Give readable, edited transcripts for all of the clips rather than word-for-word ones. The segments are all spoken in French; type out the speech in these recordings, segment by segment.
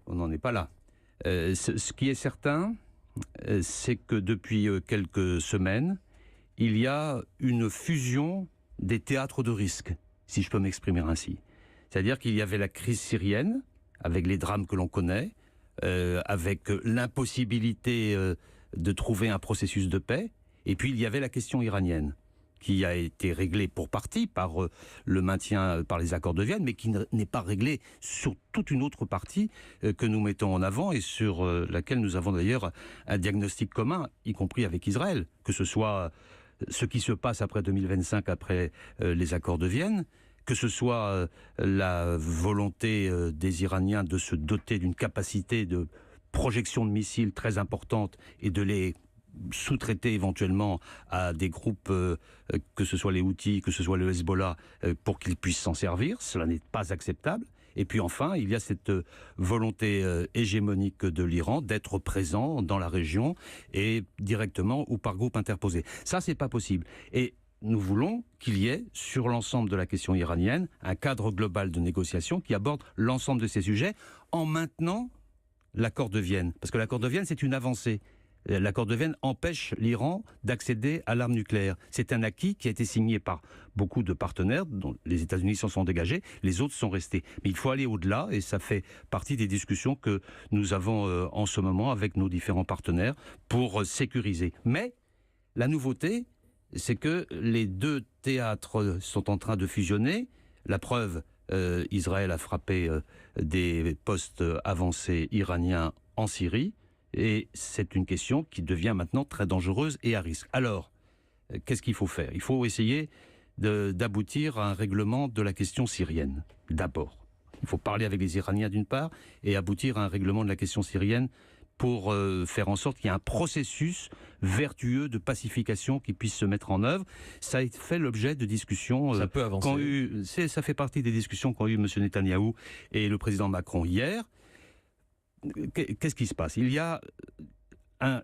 on n'en est pas là. Ce qui est certain, c'est que depuis quelques semaines, il y a une fusion des théâtres de risque, si je peux m'exprimer ainsi. C'est-à-dire qu'il y avait la crise syrienne, avec les drames que l'on connaît, avec l'impossibilité de trouver un processus de paix, et puis il y avait la question iranienne, qui a été réglée pour partie par le maintien par les accords de Vienne, mais qui n'est pas réglée sur toute une autre partie que nous mettons en avant et sur laquelle nous avons d'ailleurs un diagnostic commun, y compris avec Israël, que ce soit ce qui se passe après 2025, après les accords de Vienne, que ce soit la volonté des Iraniens de se doter d'une capacité de projection de missiles très importante et de les sous-traiter éventuellement à des groupes, que ce soit les Houthis, que ce soit le Hezbollah, pour qu'ils puissent s'en servir. Cela n'est pas acceptable. Et puis enfin, il y a cette volonté hégémonique de l'Iran d'être présent dans la région et directement ou par groupe interposé. Ça, c'est pas possible. Et nous voulons qu'il y ait, sur l'ensemble de la question iranienne, un cadre global de négociation qui aborde l'ensemble de ces sujets en maintenant l'accord de Vienne. Parce que l'accord de Vienne, c'est une avancée. L'accord de Vienne empêche l'Iran d'accéder à l'arme nucléaire. C'est un acquis qui a été signé par beaucoup de partenaires, dont les États-Unis s'en sont dégagés, les autres sont restés. Mais il faut aller au-delà, et ça fait partie des discussions que nous avons en ce moment avec nos différents partenaires pour sécuriser. Mais la nouveauté, c'est que les deux théâtres sont en train de fusionner. La preuve, Israël a frappé des postes avancés iraniens en Syrie. Et c'est une question qui devient maintenant très dangereuse et à risque. Alors, qu'est-ce qu'il faut faire ? Il faut essayer d'aboutir à un règlement de la question syrienne, d'abord. Il faut parler avec les Iraniens d'une part, et aboutir à un règlement de la question syrienne pour faire en sorte qu'il y ait un processus vertueux de pacification qui puisse se mettre en œuvre. Ça a fait l'objet de discussions. Ça peut avancer. Ça fait partie des discussions qu'ont eues M. Netanyahou et le président Macron hier. Qu'est-ce qui se passe ? Il y a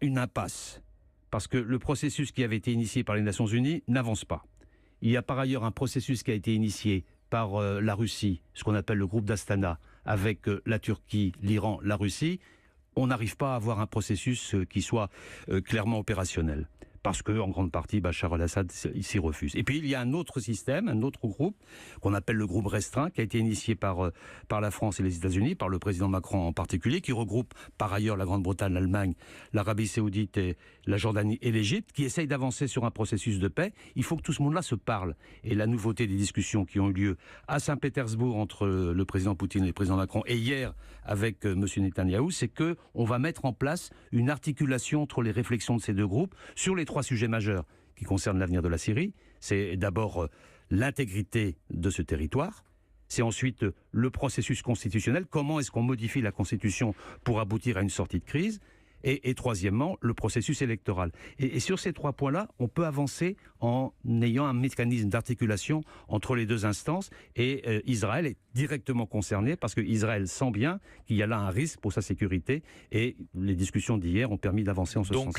une impasse, parce que le processus qui avait été initié par les Nations Unies n'avance pas. Il y a par ailleurs un processus qui a été initié par la Russie, ce qu'on appelle le groupe d'Astana, avec la Turquie, l'Iran, la Russie. On n'arrive pas à avoir un processus qui soit clairement opérationnel. Parce que, en grande partie, Bachar el-Assad s'y refuse. Et puis, il y a un autre système, un autre groupe, qu'on appelle le groupe restreint, qui a été initié par la France et les États-Unis, par le président Macron en particulier, qui regroupe par ailleurs la Grande-Bretagne, l'Allemagne, l'Arabie Saoudite, et la Jordanie et l'Égypte, qui essayent d'avancer sur un processus de paix. Il faut que tout ce monde-là se parle. Et la nouveauté des discussions qui ont eu lieu à Saint-Pétersbourg entre le président Poutine et le président Macron, et hier avec M. Netanyahou, c'est qu'on va mettre en place une articulation entre les réflexions de ces deux groupes sur les trois sujets majeurs qui concernent l'avenir de la Syrie. C'est d'abord l'intégrité de ce territoire. C'est ensuite le processus constitutionnel. Comment est-ce qu'on modifie la Constitution pour aboutir à une sortie de crise ? Et troisièmement, le processus électoral. Et sur ces trois points-là, on peut avancer en ayant un mécanisme d'articulation entre les deux instances. Et Israël est directement concerné parce qu'Israël sent bien qu'il y a là un risque pour sa sécurité. Et les discussions d'hier ont permis d'avancer en ce sens.